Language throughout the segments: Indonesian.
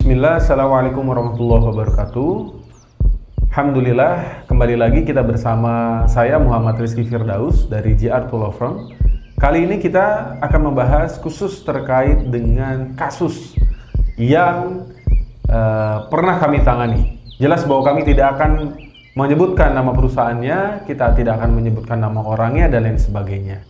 Bismillah, Assalamualaikum warahmatullahi wabarakatuh. Alhamdulillah, kembali lagi kita bersama saya Muhammad Rizky Firdaus dari JR Law Firm. Kali ini kita akan membahas khusus terkait dengan kasus yang pernah kami tangani. Jelas bahwa kami tidak akan menyebutkan nama perusahaannya, kita tidak akan menyebutkan nama orangnya dan lain sebagainya.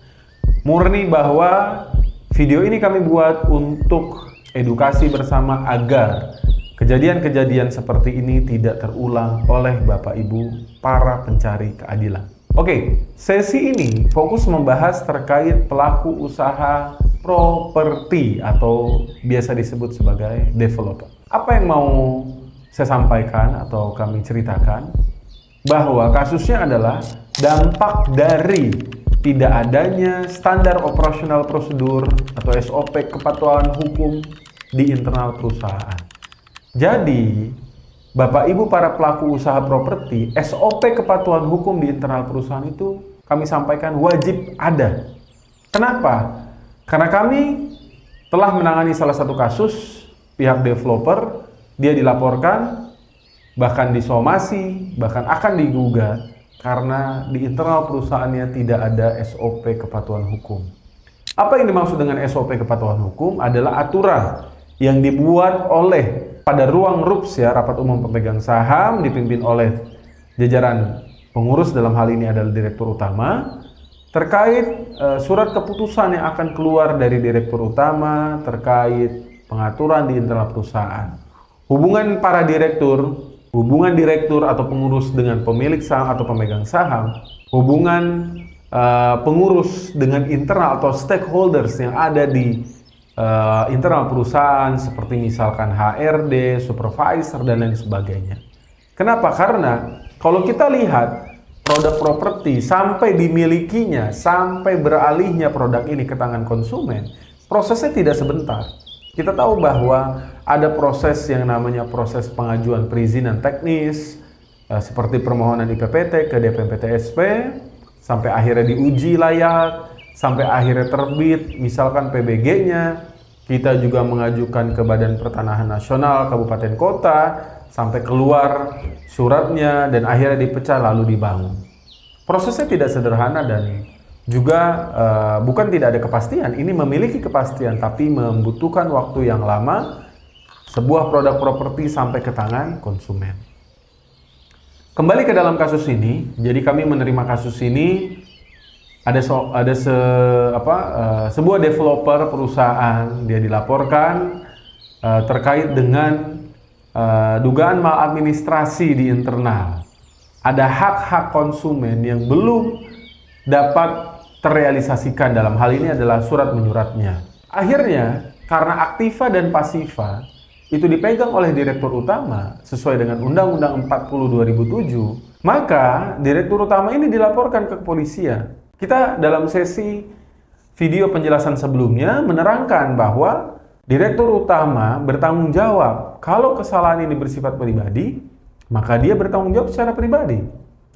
Murni bahwa video ini kami buat untuk edukasi bersama agar kejadian-kejadian seperti ini tidak terulang oleh Bapak Ibu para pencari keadilan. Oke, sesi ini fokus membahas terkait pelaku usaha properti atau biasa disebut sebagai developer. Apa yang mau saya sampaikan atau kami ceritakan? Bahwa kasusnya adalah dampak dari tidak adanya standar operasional prosedur atau SOP kepatuhan hukum di internal perusahaan. Jadi, Bapak Ibu para pelaku usaha properti, SOP kepatuhan hukum di internal perusahaan itu kami sampaikan wajib ada. Kenapa? Karena kami telah menangani salah satu kasus pihak developer, dia dilaporkan, bahkan disomasi, bahkan akan digugat karena di internal perusahaannya tidak ada SOP kepatuhan hukum. Apa yang dimaksud dengan SOP kepatuhan hukum adalah aturan yang dibuat oleh pada ruang RUPS ya, Rapat Umum Pemegang Saham, dipimpin oleh jajaran pengurus, dalam hal ini adalah Direktur Utama, terkait surat keputusan yang akan keluar dari Direktur Utama terkait pengaturan di internal perusahaan. Hubungan para direktur, hubungan direktur atau pengurus dengan pemilik saham atau pemegang saham, hubungan pengurus dengan internal atau stakeholders yang ada di internal perusahaan seperti misalkan HRD, supervisor, dan lain sebagainya. Kenapa? Karena kalau kita lihat produk properti sampai dimilikinya, sampai beralihnya produk ini ke tangan konsumen, prosesnya tidak sebentar. Kita tahu bahwa ada proses yang namanya proses pengajuan perizinan teknis, seperti permohonan IPPT ke DPMPTSP, sampai akhirnya diuji layak, sampai akhirnya terbit, misalkan PBG-nya, kita juga mengajukan ke Badan Pertanahan Nasional, Kabupaten Kota, sampai keluar suratnya, dan akhirnya dipecah lalu dibangun. Prosesnya tidak sederhana dan juga bukan tidak ada kepastian, ini memiliki kepastian tapi membutuhkan waktu yang lama sebuah produk properti sampai ke tangan konsumen. Kembali ke dalam kasus ini, jadi kami menerima kasus ini sebuah developer perusahaan, dia dilaporkan terkait dengan dugaan maladministrasi di internal. Ada hak-hak konsumen yang belum dapat terrealisasikan, dalam hal ini adalah surat menyuratnya. Akhirnya, karena aktiva dan pasiva itu dipegang oleh Direktur Utama sesuai dengan Undang-Undang 40 2007, maka Direktur Utama ini dilaporkan ke kepolisian. Kita dalam sesi video penjelasan sebelumnya menerangkan bahwa Direktur Utama bertanggung jawab kalau kesalahan ini bersifat pribadi, maka dia bertanggung jawab secara pribadi.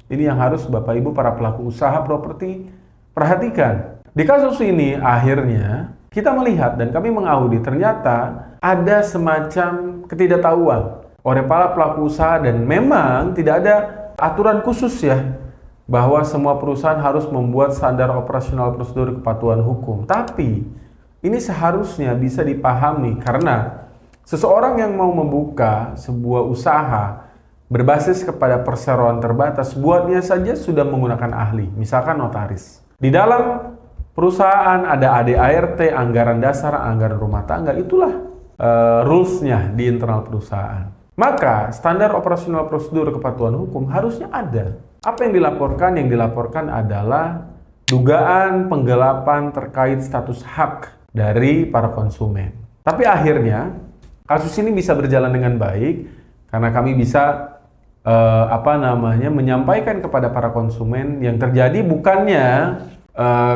Ini yang harus Bapak Ibu para pelaku usaha properti perhatikan. Di kasus ini akhirnya kita melihat dan kami mengaudit, ternyata ada semacam ketidaktahuan oleh para pelaku usaha dan memang tidak ada aturan khusus ya bahwa semua perusahaan harus membuat standar operasional prosedur kepatuhan hukum. Tapi ini seharusnya bisa dipahami karena seseorang yang mau membuka sebuah usaha berbasis kepada perseroan terbatas, buatnya saja sudah menggunakan ahli, misalkan notaris. Di dalam perusahaan ada ADART, anggaran dasar, anggaran rumah tangga, itulah rules-nya di internal perusahaan. Maka standar operasional prosedur kepatuhan hukum harusnya ada. Apa yang dilaporkan? Yang dilaporkan adalah dugaan penggelapan terkait status hak dari para konsumen. Tapi akhirnya kasus ini bisa berjalan dengan baik karena kami bisa menyampaikan kepada para konsumen yang terjadi bukannya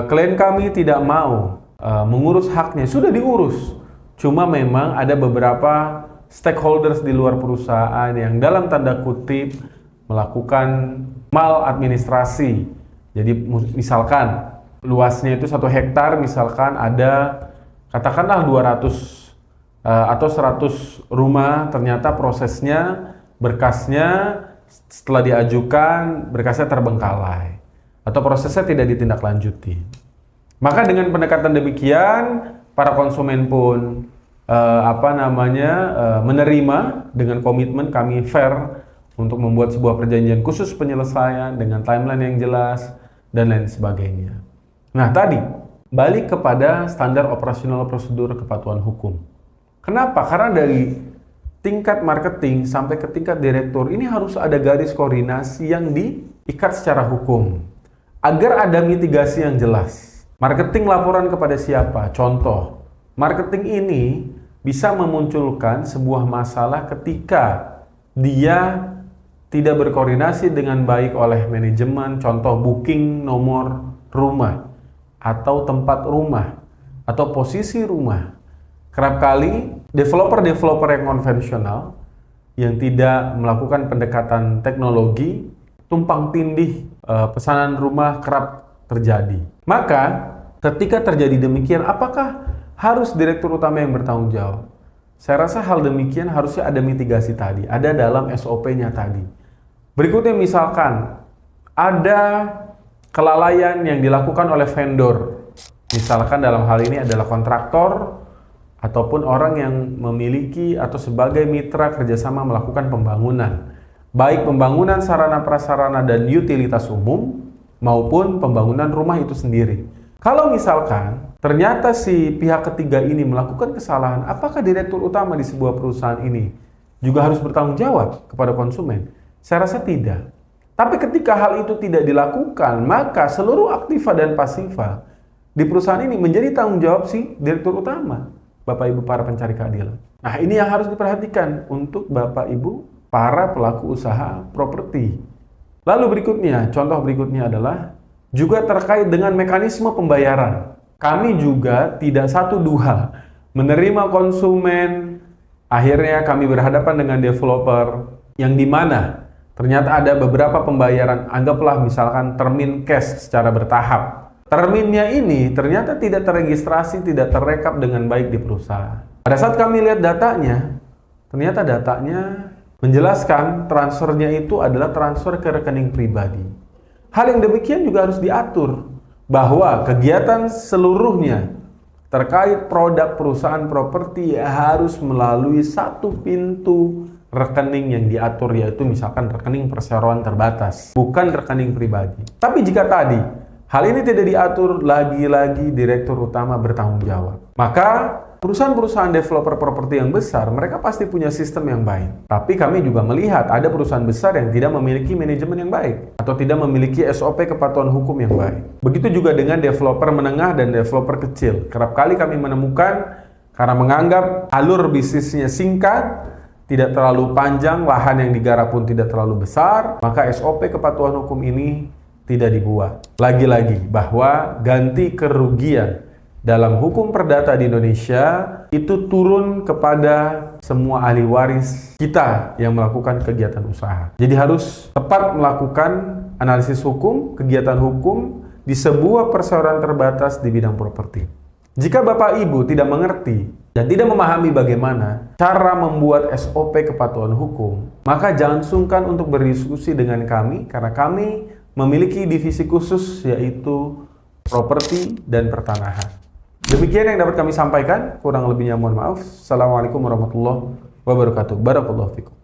klien kami tidak mau mengurus haknya, sudah diurus. Cuma memang ada beberapa stakeholders di luar perusahaan yang dalam tanda kutip melakukan maladministrasi. Jadi misalkan luasnya itu 1 hektar, misalkan ada katakanlah 200 atau 100 rumah ternyata prosesnya, berkasnya setelah diajukan berkasnya terbengkalai atau prosesnya tidak ditindaklanjuti. Maka dengan pendekatan demikian para konsumen pun menerima dengan komitmen kami fair untuk membuat sebuah perjanjian khusus penyelesaian dengan timeline yang jelas dan lain sebagainya. Nah tadi balik kepada standar operasional prosedur kepatuhan hukum. Kenapa? Karena dari tingkat marketing sampai ke tingkat direktur ini harus ada garis koordinasi yang diikat secara hukum agar ada mitigasi yang jelas. Marketing laporan kepada siapa? Contoh, marketing ini bisa memunculkan sebuah masalah ketika dia tidak berkoordinasi dengan baik oleh manajemen, contoh booking nomor rumah atau tempat rumah atau posisi rumah. Kerap kali developer-developer yang konvensional yang tidak melakukan pendekatan teknologi, tumpang tindih pesanan rumah kerap terjadi. Maka ketika terjadi demikian, apakah harus direktur utama yang bertanggung jawab? Saya rasa hal demikian harusnya ada mitigasi tadi, ada dalam SOP-nya tadi. Berikutnya misalkan ada kelalaian yang dilakukan oleh vendor. Misalkan dalam hal ini adalah kontraktor ataupun orang yang memiliki atau sebagai mitra kerjasama melakukan pembangunan. Baik pembangunan sarana prasarana dan utilitas umum maupun pembangunan rumah itu sendiri. Kalau misalkan ternyata si pihak ketiga ini melakukan kesalahan, apakah direktur utama di sebuah perusahaan ini juga harus bertanggung jawab kepada konsumen? Saya rasa tidak. Tapi ketika hal itu tidak dilakukan, maka seluruh aktiva dan pasiva di perusahaan ini menjadi tanggung jawab si direktur utama, Bapak Ibu para pencari keadilan. Nah ini yang harus diperhatikan untuk Bapak Ibu para pelaku usaha properti. Lalu berikutnya, contoh berikutnya adalah juga terkait dengan mekanisme pembayaran. Kami juga tidak satu dua menerima konsumen, akhirnya kami berhadapan dengan developer yang dimana ternyata ada beberapa pembayaran, anggaplah misalkan termin cash secara bertahap. Terminnya ini ternyata tidak terregistrasi, tidak terrekap dengan baik di perusahaan. Pada saat kami lihat datanya, ternyata datanya menjelaskan transfernya itu adalah transfer ke rekening pribadi. Hal yang demikian juga harus diatur bahwa kegiatan seluruhnya terkait produk perusahaan properti harus melalui satu pintu rekening yang diatur, yaitu misalkan rekening perseroan terbatas, bukan rekening pribadi. Tapi jika tadi hal ini tidak diatur, lagi-lagi direktur utama bertanggung jawab. Maka perusahaan-perusahaan developer properti yang besar, mereka pasti punya sistem yang baik. Tapi kami juga melihat ada perusahaan besar yang tidak memiliki manajemen yang baik atau tidak memiliki SOP kepatuhan hukum yang baik. Begitu juga dengan developer menengah dan developer kecil. Kerap kali kami menemukan karena menganggap alur bisnisnya singkat, tidak terlalu panjang, lahan yang digarap pun tidak terlalu besar, maka SOP kepatuhan hukum ini tidak dibuat. Lagi-lagi bahwa ganti kerugian dalam hukum perdata di Indonesia itu turun kepada semua ahli waris kita yang melakukan kegiatan usaha. Jadi harus tepat melakukan analisis hukum, kegiatan hukum di sebuah perseroan terbatas di bidang properti. Jika Bapak Ibu tidak mengerti dan tidak memahami bagaimana cara membuat SOP kepatuhan hukum, maka jangan sungkan untuk berdiskusi dengan kami karena kami memiliki divisi khusus yaitu properti dan pertanahan. Demikian yang dapat kami sampaikan, kurang lebihnya mohon maaf. Assalamualaikum warahmatullahi wabarakatuh. Barakallahu fikum.